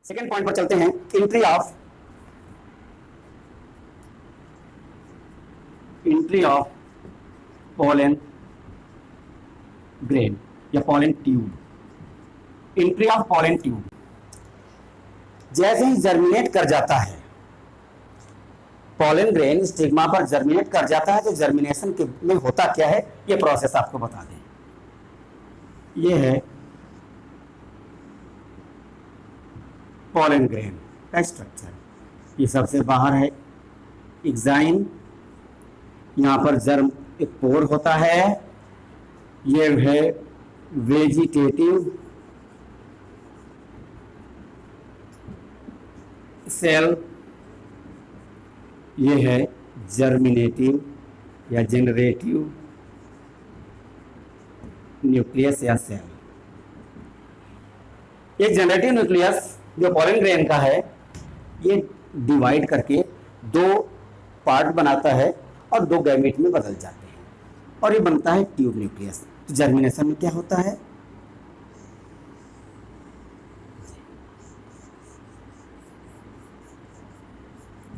Second point पर चलते हैं। एंट्री ऑफ पोलन ग्रेन या pollen tube. Entry of pollen tube जैसे ही जर्मिनेट कर जाता है पोलन ग्रेन स्टिग्मा पर जर्मिनेट कर जाता है, तो जर्मिनेशन के में होता क्या है ये प्रोसेस आपको बता दें। ये है पोलन ग्रेन का स्ट्रक्चर। ये सबसे बाहर है एक्साइन, यहाँ पर जर्म एक पोर होता है। ये है वेजिटेटिव सेल, ये है जर्मिनेटिव या जनरेटिव न्यूक्लियस या सेल। ये जनरेटिव न्यूक्लियस जो पोलन ग्रेन का है ये डिवाइड करके दो पार्ट बनाता है और दो गैमेट में बदल जाते हैं और ये बनता है ट्यूब न्यूक्लियस। तो जर्मिनेशन में क्या होता है,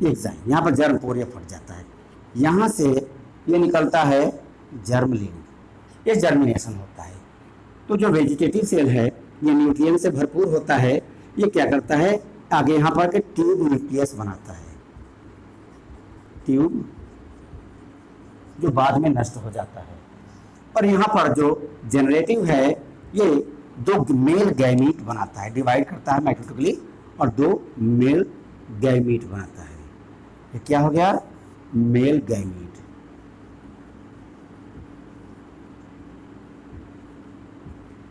यहाँ पर जर्म पोर फट जाता है, यहाँ से ये निकलता है जर्मलिन, ये जर्मिनेशन होता है। तो जो वेजिटेटिव सेल है ये न्यूट्रिएंट से भरपूर होता है, ये क्या करता है आगे यहाँ पर के ट्यूब न्यूक्लियस बनाता है, ट्यूब जो बाद में नष्ट हो जाता है। और यहाँ पर जो जनरेटिव है ये दो मेल गैमीट बनाता है, डिवाइड करता है माइटोटिकली और दो मेल गैमीट बनाता है। ये क्या हो गया, मेल गैमीट।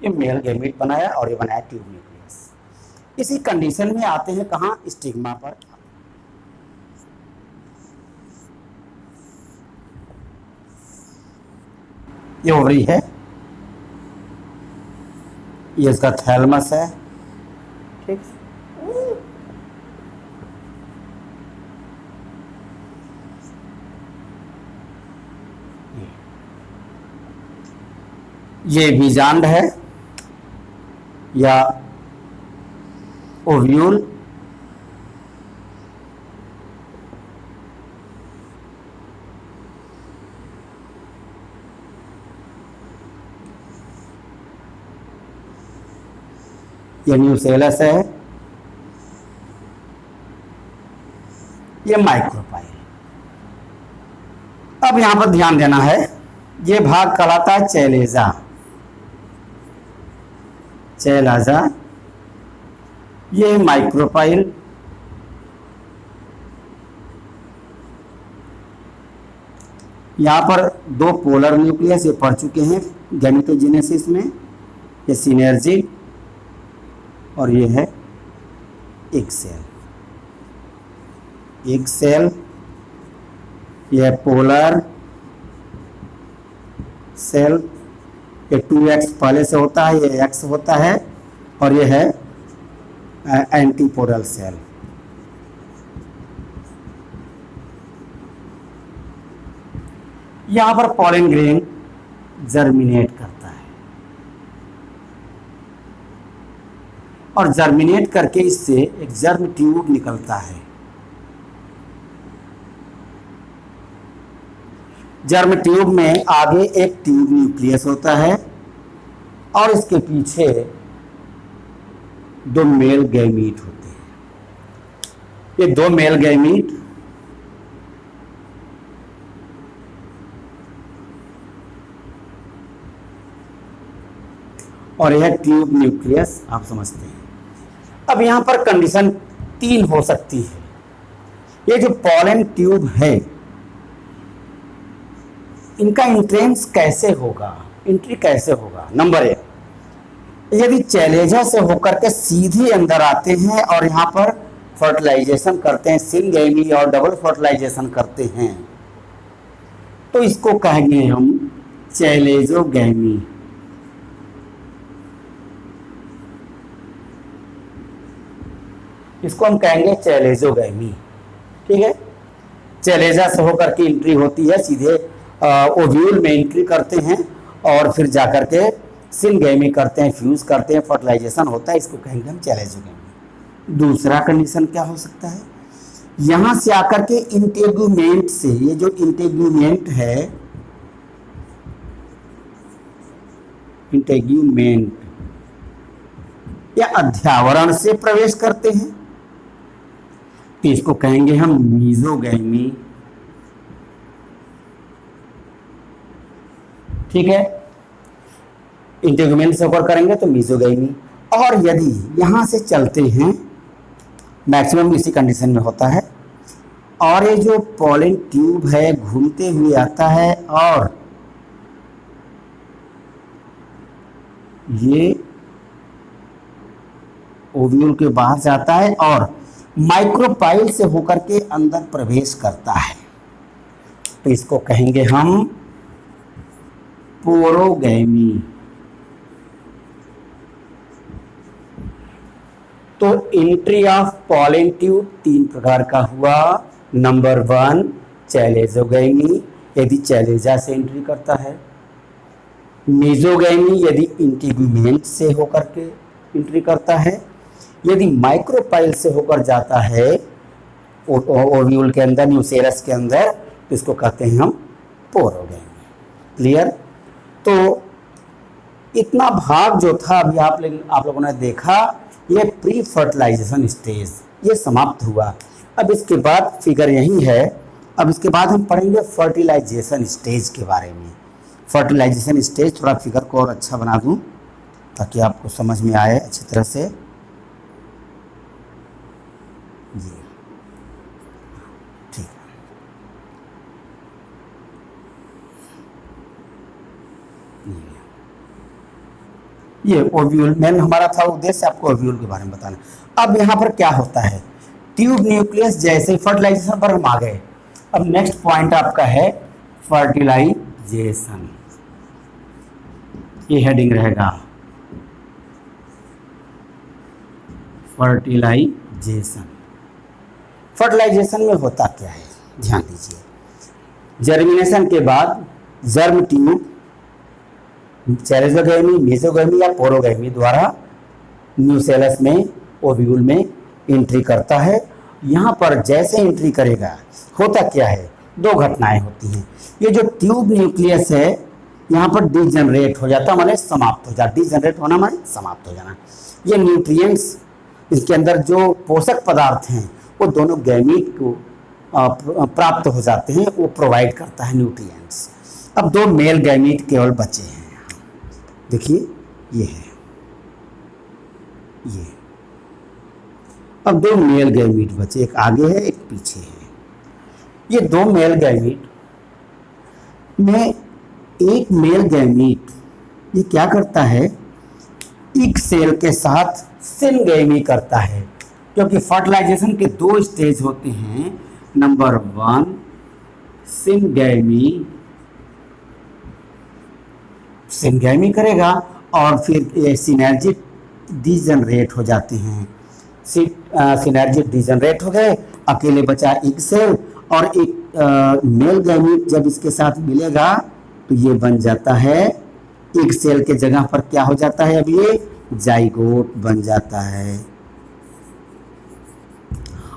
ये मेल गैमीट बनाया और ये बनाया ट्यूब न्यूक्लियस। इसी कंडीशन में आते हैं कहाँ, स्टिग्मा पर। ये ओवरी है, ये इसका थैलमस है, ठीक। ये बीजांड है या ओव्यूल, ये न्यूसेलस है, ये माइक्रोपाइल। अब यहां पर ध्यान देना है, ये भाग कहलाता है चैलेजा, चैलाजा। ये माइक्रोपाइल, यहां पर दो पोलर न्यूक्लियस ये पढ़ चुके हैं गैमेटोजेनेसिस में, ये सिनर्जी और ये है एग सेल। एग सेल ये पोलर सेल, ये 2x पहले से होता है, ये x होता है और ये है एंटीपोडल सेल। यहां पर पोलन ग्रेन जर्मिनेट करता है और जर्मिनेट करके इससे एक जर्म ट्यूब निकलता है। जर्म ट्यूब में आगे एक ट्यूब न्यूक्लियस होता है और इसके पीछे दो मेल गैमीट होते हैं। ये दो मेल गैमीट और यह ट्यूब न्यूक्लियस, आप समझते हैं। अब यहां पर कंडीशन 3 हो सकती है। ये जो पोलन ट्यूब है इनका एंट्रेंस कैसे होगा, एंट्री कैसे होगा। नंबर 1, यदि चैलेजा से होकर के सीधे अंदर आते हैं और यहाँ पर फर्टिलाइजेशन करते हैं, सिंगैमी और डबल फर्टिलाइजेशन करते हैं, तो इसको कहेंगे हम चैलेजोगैमी। इसको हम कहेंगे चैलेजोगैमी, ठीक है। चैलेजा से होकर के एंट्री होती है, सीधे ओव्यूल में एंट्री करते हैं और फिर जाकर के सिंगैमी करते हैं, फ्यूज करते हैं, फर्टिलाइजेशन होता है, इसको कहेंगे हम चैलेजोगैमी। दूसरा कंडीशन क्या हो सकता है, यहां से आकर के इंटेगुमेंट से, ये जो इंटेगुमेंट है, इंटेगुमेंट या अध्यावरण से प्रवेश करते हैं तो इसको कहेंगे हम मीजोगैमी। ठीक है, इंटेगुमेंट से होकर करेंगे तो मीजोगैमी। और यदि यहां से चलते हैं, मैक्सिमम इसी कंडीशन में होता है, और ये जो पॉलन ट्यूब है घूमते हुए आता है और ये ओव्यूल के बाहर जाता है और माइक्रोपाइल से होकर के अंदर प्रवेश करता है तो इसको कहेंगे हम पोरोगैमी। तो एंट्री ऑफ पॉलन ट्यूब 3 प्रकार का हुआ। नंबर 1 चैलेजोगैमी, यदि चैलेजा से एंट्री करता है। मेजोगैमी यदि इंटेगुमेंट से होकर के एंट्री करता है। यदि माइक्रोपाइल से होकर जाता है ओव्यूल के अंदर, न्यूसेरस के अंदर, तो इसको कहते हैं हम पोरोगैमी। क्लियर? तो इतना भाग जो था अभी आप लोगों ने देखा, ये प्री फर्टिलाइजेशन स्टेज ये समाप्त हुआ। अब इसके बाद फिगर यही है, अब इसके बाद हम पढ़ेंगे फर्टिलाइजेशन स्टेज के बारे में। फर्टिलाइजेशन स्टेज, थोड़ा फिगर को और अच्छा बना दूं ताकि आपको समझ में आए अच्छी तरह से। जी ठीक है, ये ओव्यूल मेन हमारा था उद्देश्य, आपको ओव्यूल के बारे में बताना। अब यहाँ पर क्या होता है, ट्यूब न्यूक्लियस जैसे फर्टिलाइजेशन पर हम आ गए। अब नेक्स्ट पॉइंट आपका है फर्टिलाइजेशन, ये हेडिंग रहेगा फर्टिलाइजेशन। फर्टिलाइजेशन में होता क्या है ध्यान दीजिए। जर्मिनेशन के बाद जर्म ट्यूब चैलेजोगैमी, मेसोगैमी या पोरोगैमी द्वारा न्यूसेलस में, ओव्यूल में एंट्री करता है। यहाँ पर जैसे एंट्री करेगा होता क्या है, 2 घटनाएं होती हैं। ये जो ट्यूब न्यूक्लियस है यहाँ पर डिजनरेट हो जाता, माने समाप्त हो जाता। डिजनरेट होना माने समाप्त हो जाना। ये न्यूट्रिएंट्स, इसके अंदर जो पोषक पदार्थ हैं वो दोनों गैमीट को प्राप्त हो जाते हैं, वो प्रोवाइड करता है न्यूट्रिएंट्स। अब 2 मेल गैमीट केवल बचे हैं, देखिए ये है, ये अब 2 मेल गैमीट बचे, एक आगे है एक पीछे है। ये 2 मेल गैमीट में एक मेल गैमीट ये क्या करता है, एक सेल के साथ सिनगैमी करता है, क्योंकि फर्टिलाइजेशन के 2 स्टेज होते हैं। नंबर 1 सिनगैमी, सिनगैमी करेगा और फिर ये सिनर्जी डिजनरेट हो जाते हैं। सिनर्जी डिजनरेट हो गए, अकेले बचा एक सेल, और एक मेल गैमीट जब इसके साथ मिलेगा तो ये बन जाता है, एक सेल के जगह पर क्या हो जाता है, अब ये जाइगोट बन जाता है।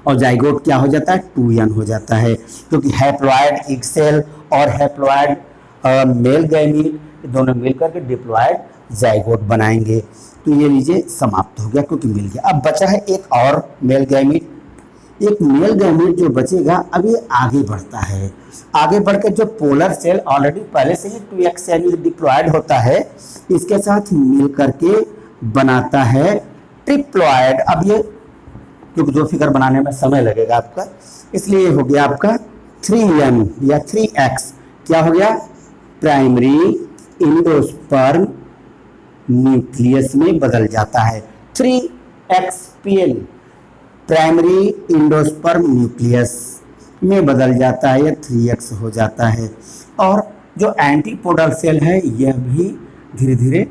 और जाइगोट क्या हो जाता है, 2n हो जाता है, क्योंकि हैप्लॉइड एक सेल और हैप्लॉइड मेल गैमीट दोनों मिलकर के डिप्लॉइड जाइगोट बनाएंगे। तो ये लीजिए समाप्त हो गया क्योंकि मिल गया। अब बचा है एक और मेल गैमीट। एक मेल गैमीट जो बचेगा अब ये आगे बढ़ता है, आगे बढ़कर जो पोलर सेल ऑलरेडी पहले से ही 2x यानी डिप्लॉयड होता है, इसके साथ मिल करके बनाता है ट्रिप्लॉयड। अब ये क्योंकि 2 फिगर बनाने में समय लगेगा आपका, इसलिए हो गया आपका 3n या 3x। क्या हो गया, प्राइमरी इंडोस्पर्म न्यूक्लियस में बदल जाता है। 3xPL प्राइमरी इंडोस्पर्म न्यूक्लियस में बदल जाता है, यह 3x हो जाता है। और जो एंटीपोडल सेल है यह भी धीरे धीरे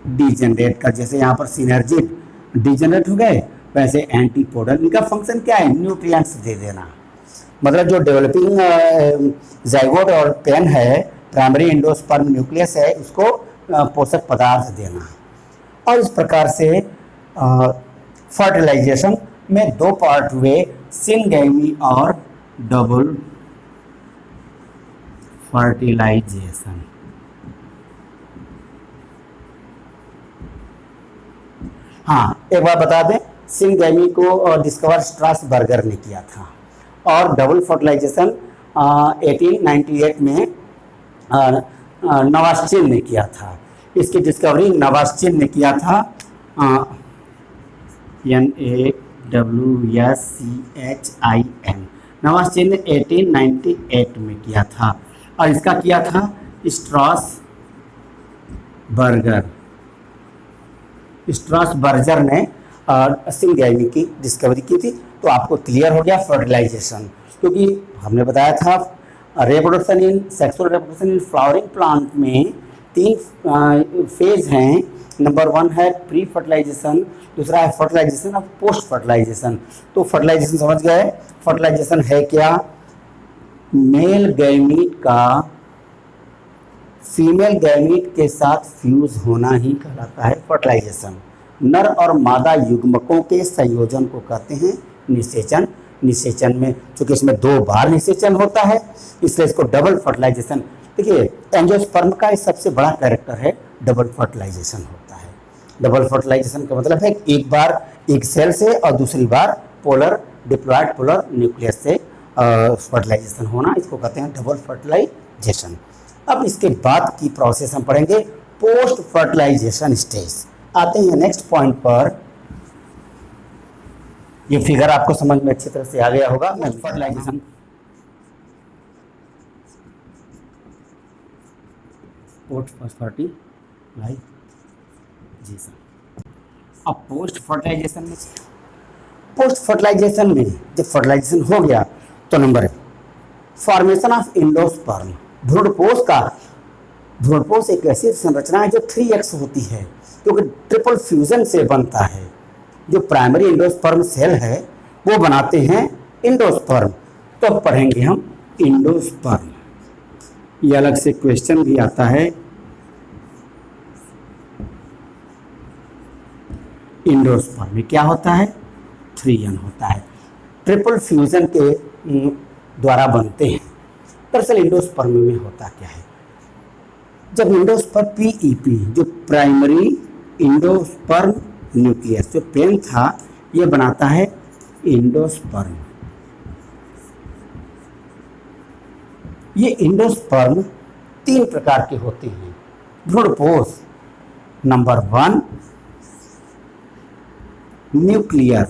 डिजनरेट कर, जैसे यहाँ पर सिनर्जिड डिजनरेट हो गए, वैसे एंटीपोडल, इनका फंक्शन क्या है, न्यूट्रिएंट्स दे देना। मतलब जो डेवलपिंग जाइगोट और पेन है, प्राइमरी इंडोस्पर्म न्यूक्लियस है, उसको पोषक पदार्थ देना। और इस प्रकार से फर्टिलाइजेशन में दो पार्ट हुए, सिनगैमी और डबल फर्टिलाइजेशन। हाँ, एक बार बता दें, सिनगैमी को डिस्कवर स्ट्रासबर्गर ने किया था और डबल फर्टिलाइजेशन 1898 में नवास्चिन ने किया था। इसकी डिस्कवरी नवास्चिन ने किया था, NAWSCHIN, नवास्चिन ने 1898 में किया था। और इसका किया था स्ट्रासबर्गर ने सिनगैमी की डिस्कवरी की थी। तो आपको क्लियर हो गया फर्टिलाइजेशन, क्योंकि हमने बताया था reproduction in sexual reproduction in flowering plant में 3 फेज हैं। नंबर 1 है प्री फर्टिलाइजेशन, दूसरा है फर्टिलाइजेशन और पोस्ट फर्टिलाइजेशन। तो फर्टिलाइजेशन समझ गए, फर्टिलाइजेशन है क्या? मेल गैमीट का फीमेल गैमीट के साथ फ्यूज होना ही कहलाता है फर्टिलाइजेशन। नर और मादा युग्मकों के संयोजन को कहते हैं निषेचन। निषेचन में चूंकि इसमें 2 बार निषेचन होता है, इसलिए इसको डबल फर्टिलाइजेशन। देखिए, एंजियोस्पर्म का सबसे बड़ा कैरेक्टर है डबल फर्टिलाइजेशन होता है। डबल फर्टिलाइजेशन का मतलब है एक बार एक सेल से और दूसरी बार पोलर डिप्लॉयड पोलर न्यूक्लियस से फर्टिलाइजेशन होना, इसको कहते हैं डबल फर्टिलाइजेशन। अब इसके बाद की प्रोसेस हम पढ़ेंगे पोस्ट फर्टिलाइजेशन स्टेज। आते हैं नेक्स्ट पॉइंट पर। ये फिगर आपको समझ में अच्छी तरह से आ गया होगा। Fertilisation, post fertilisation. अब पोस्ट फर्टिलाइजेशन में जब फर्टिलाइजेशन हो गया तो नंबर फॉर्मेशन ऑफ एंडोस्पर्म, भ्रूणपोष एक ऐसी संरचना है जो 3x होती है, क्योंकि ट्रिपल फ्यूजन से बनता है। जो प्राइमरी एंडोस्पर्म सेल है वो बनाते हैं एंडोस्पर्म। तो अब पढ़ेंगे हम एंडोस्पर्म। ये अलग से क्वेश्चन भी आता है। एंडोस्पर्म में क्या होता है? 3n होता है, ट्रिपल फ्यूजन के द्वारा बनते हैं। दरअसल एंडोस्पर्म में होता क्या है? जब एंडोस्पर्म PEP जो प्राइमरी एंडोस्पर्म न्यूक्लियस जो पेन था, ये बनाता है एंडोस्पर्म। ये एंडोस्पर्म 3 प्रकार के होते हैं। भ्रूणपोष नंबर 1, न्यूक्लियर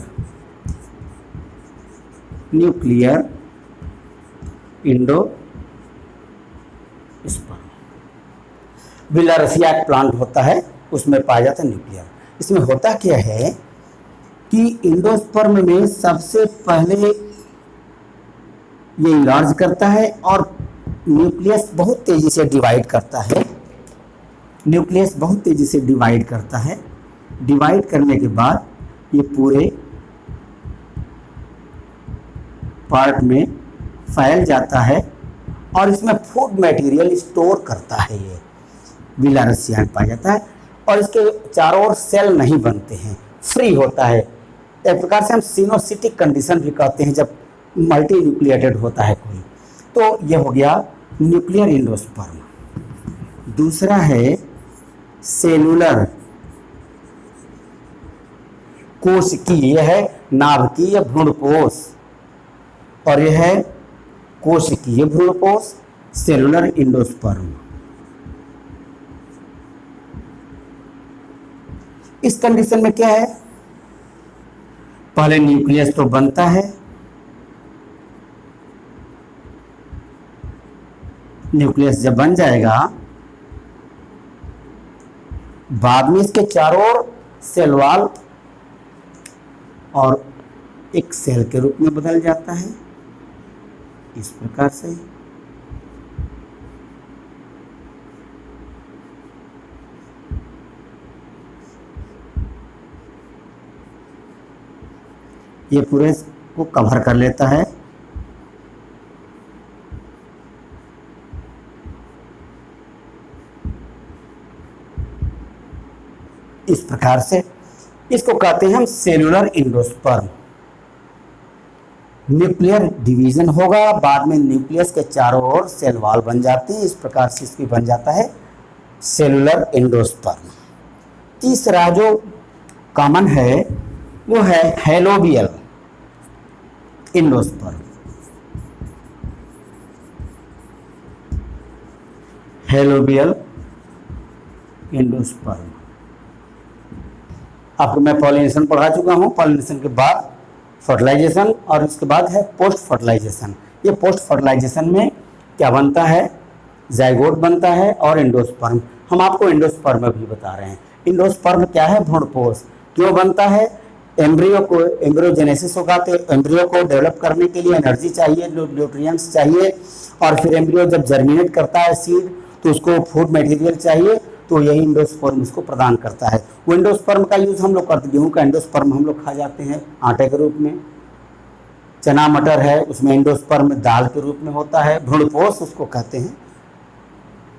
एंडोस्पर्म। विलारसिया एक प्लांट होता है, उसमें पाया जाता है न्यूक्लियर। इसमें होता क्या है कि एंडोस्पर्म में सबसे पहले ये इलार्ज करता है और न्यूक्लियस बहुत तेजी से डिवाइड करता है। डिवाइड करने के बाद ये पूरे पार्ट में फैल जाता है और इसमें फूड मटेरियल स्टोर करता है। ये विलारसिया पाया जाता है और इसके चारों ओर सेल नहीं बनते हैं, फ्री होता है। एक प्रकार से हम सिनोसिटिक कंडीशन भी कहते हैं जब मल्टी न्यूक्लिएटेड होता है कोई। तो ये हो गया न्यूक्लियर एंडोस्पर्म। दूसरा है सेलुलर कोशिकी, यह है नाभिकीय भ्रूणपोष, और यह है कोशिकीय भ्रूणपोष, सेलुलर एंडोस्पर्म। इस कंडीशन में क्या है? पहले न्यूक्लियस तो बनता है, न्यूक्लियस जब बन जाएगा बाद में इसके चारों ओर सेल वॉल और एक सेल के रूप में बदल जाता है इस प्रकार से। ये पूरे को कवर कर लेता है। इस प्रकार से इसको कहते हैं हम सेलुलर एंडोस्पर्म। न्यूक्लियर डिवीजन होगा, बाद में न्यूक्लियस के चारों ओर सेल वॉल बन जाते हैं। इस प्रकार से इसकी बन जाता है सेलुलर एंडोस्पर्म। तीसरा जो कॉमन है वो है हेलोबियल एंडोस्पर्म। Helobial endosperm. आपको मैं पॉलिनेशन पढ़ा चुका हूँ। पॉलिनेशन के बाद फर्टिलाइजेशन और उसके बाद है पोस्ट फर्टिलाइजेशन। ये पोस्ट फर्टिलाइजेशन में क्या बनता है, जाइगोट बनता है और एंडोस्पर्म। हम आपको एंडोस्पर्म भी बता रहे हैं। एंडोस्पर्म क्या है, भ्रूणपोष। क्यों बनता है, एम्ब्रियो को एम्ब्रियोजेनेसिस होगा तो एम्ब्रियो को डेवलप करने के लिए एनर्जी चाहिए, न्यूट्रिएंट्स चाहिए, और फिर एम्ब्रियो जब जर्मिनेट करता है सीड तो उसको फूड मटेरियल चाहिए, तो यही एंडोस्पर्म उसको प्रदान करता है। वो एंडोस्पर्म का यूज़ हम लोग करते हैं, गेहूँ का एंडोस्पर्म हम लोग खा जाते हैं आटे के रूप में। चना मटर है उसमें एंडोस्पर्म दाल के रूप में होता है, भ्रूणपोष उसको कहते हैं।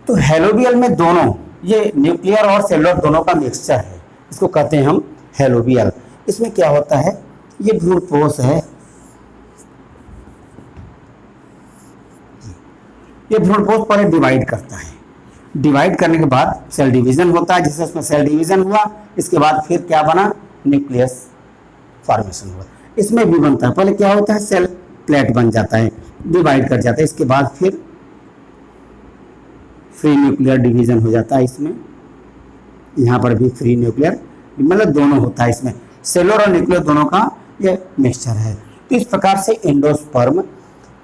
तो हेलोबियल में दोनों, ये न्यूक्लियर और सेलुलर दोनों का मिक्सचर है, इसको कहते हैं हम हेलोबियल। इसमें क्या होता है, ये भ्रूणपोष है, ये भ्रूणपोष पहले डिवाइड करता है। डिवाइड करने के बाद सेल डिवीजन होता है, जैसे उसमें सेल डिवीजन हुआ, इसके बाद फिर क्या बना, न्यूक्लियस फॉर्मेशन हुआ। इसमें भी बनता है, पहले क्या होता है, सेल प्लेट बन जाता है, डिवाइड कर जाता है, इसके बाद फिर फ्री न्यूक्लियर डिवीजन हो जाता है। इसमें यहाँ पर भी फ्री न्यूक्लियर, मतलब दोनों होता है, इसमें सेलुलर और न्यूक्लियर दोनों का ये मिक्सचर है। तो इस प्रकार से एंडोस्पर्म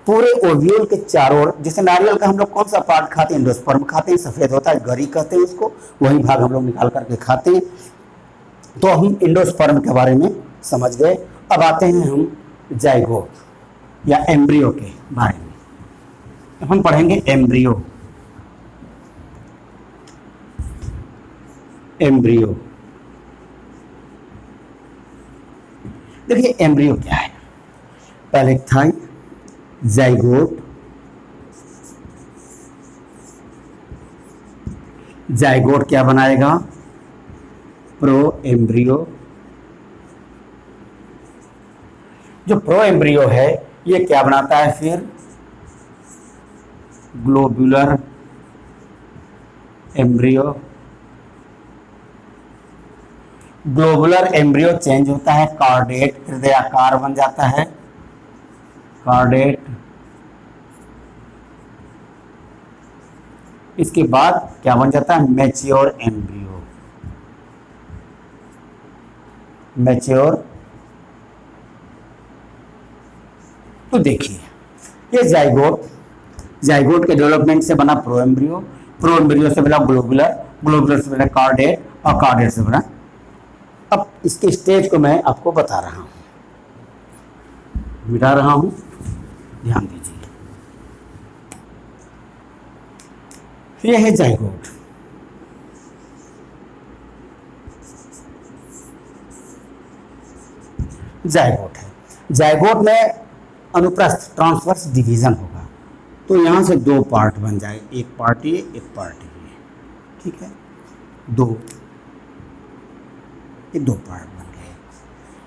पूरे ओव्यूल के चारों ओर, जैसे नारियल का हम लोग कौन सा पार्ट खाते हैं, एंडोस्पर्म खाते हैं, सफ़ेद होता है, गरी कहते हैं उसको, वही भाग हम लोग निकाल करके खाते हैं। तो हम एंडोस्पर्म के बारे में समझ गए। अब आते हैं हम जाइगोट या एम्ब्रियो के बारे में। हम पढ़ेंगे एम्ब्रियो। एम्ब्रियो, देखिए एम्ब्रियो क्या है, पहले था जाइगोट। जाइगोट क्या बनाएगा, प्रो एम्ब्रियो। जो प्रो एम्ब्रियो है ये क्या बनाता है, फिर globular embryo. Globular embryo change होता है, कार्डेट हृदयाकार बन जाता है, कार्डेट। इसके बाद क्या बन जाता है, मैच्योर एम्ब्रियो। मैच्योर। तो देखिए ये जाइगोट, जाइगोट के डेवलपमेंट से बना प्रो एम्ब्रियो, प्रो एम्ब्रियो से बना ग्लोबुलर, ग्लोबुलर से बना कार्डेट और कार्डेट से बना। अब इसके स्टेज को मैं आपको बता रहा हूँ, मिटा रहा हूँ, ध्यान दीजिए। यह है जाइगोट। जाइगोट है, जाइगोट में अनुप्रस्थ ट्रांसवर्स डिवीजन होगा, तो यहाँ से दो पार्ट बन जाए, एक पार्ट ये, एक पार्ट ये, ठीक है, दो पार्ट बन गए।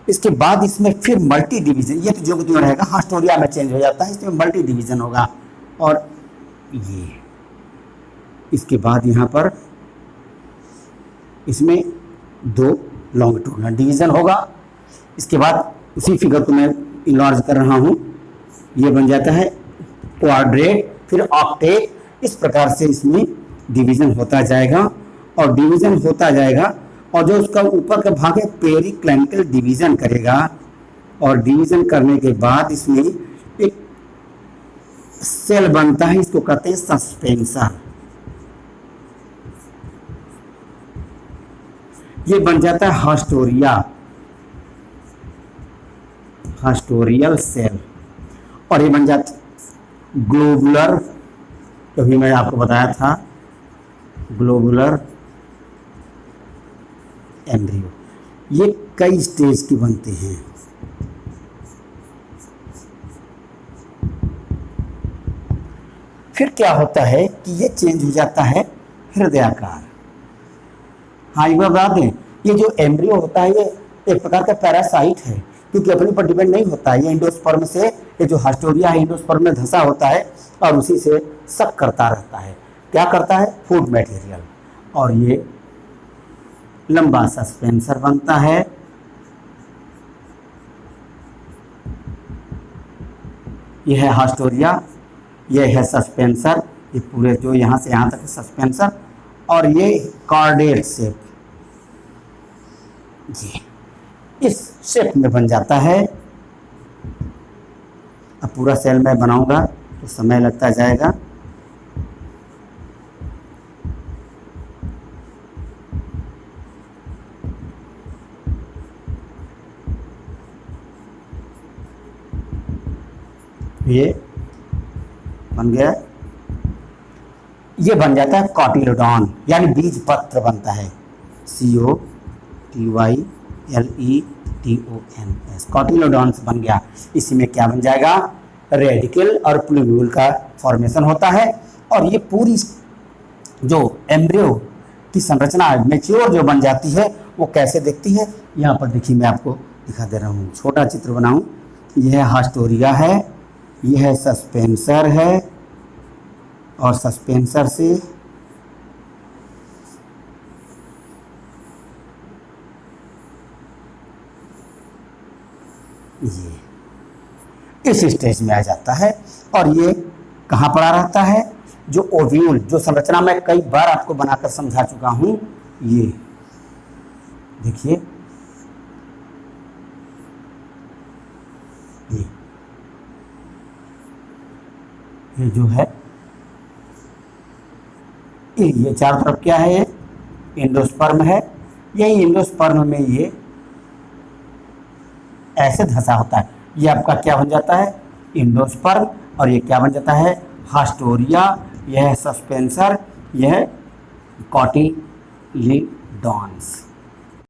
इसके बाद इसमें फिर मल्टी डिवीजन, ये तो जो रहेगा हास्टोरिया में चेंज हो जाता है, इसमें मल्टी डिवीजन होगा। और ये इसके बाद यहाँ पर इसमें दो लॉन्गिट्यूडनल डिवीजन होगा। इसके बाद उसी फिगर को मैं इनलार्ज कर रहा हूँ, ये बन जाता है क्वाड्रेट, फिर ऑक्टेट। इस प्रकार से इसमें डिवीजन होता जाएगा और डिवीजन होता जाएगा, और जो उसका ऊपर का भाग है पेरिक्लिनिकल डिवीजन करेगा, और डिवीजन करने के बाद इसमें एक सेल बनता है, इसको कहते हैं सस्पेंसर। ये बन जाता है हास्टोरिया, हास्टोरियल सेल, और ये बन जाता है ग्लोबुलर, जो भी मैं आपको बताया था, ग्लोबुलर एम्ब्रियो। ये कई स्टेज की बनते हैं। फिर क्या होता है कि ये चेंज हो जाता है हृदयाकार। हाँ एक बार बता दें, ये जो एम्ब्रियो होता है ये एक प्रकार का पैरासाइट है, क्योंकि अपने पर डिपेंड नहीं होता है, ये एंडोस्पर्म से ये जो हास्टोरिया है एंडोस्पर्म में धंसा होता है और उसी से सक करता रहता है। क्या करता है? Food material. और ये लंबा सस्पेंसर बनता है। यह है हास्टोरिया, यह है सस्पेंसर, ये पूरे जो यहाँ से यहाँ तक सस्पेंसर, और ये कॉर्डेट शेप, जी इस शेप में बन जाता है। अब पूरा सेल मैं बनाऊंगा तो समय लगता जाएगा। ये बन गया, ये बन जाता है कॉटिलोडॉन, यानी बीज पत्र बनता है। COTYLEDONS, कॉटिलोडॉन्स बन गया। इसी में क्या बन जाएगा? रेडिकल और प्लूव्यूल का फॉर्मेशन होता है। और ये पूरी जो एम्ब्रियो की संरचना मैच्योर जो बन जाती है वो कैसे दिखती है, यहाँ पर देखिए मैं आपको दिखा दे रहा हूँ। छोटा चित्र बनाऊँ। यह हास्टोरिया है, यह सस्पेंसर है, और सस्पेंसर से ये इस स्टेज में आ जाता है। और ये कहाँ पड़ा रहता है? जो ओव्यूल, जो संरचना मैं कई बार आपको बनाकर समझा चुका हूँ, ये देखिए, ये जो है ये चारों तरफ क्या है? ये एंडोस्पर्म है। यही एंडोस्पर्म में ये ऐसे धंसा होता है। ये आपका क्या बन जाता है? एंडोस्पर्म। और ये क्या बन जाता है? हास्टोरिया। यह सस्पेंसर, यह कॉटिलीडॉन्स।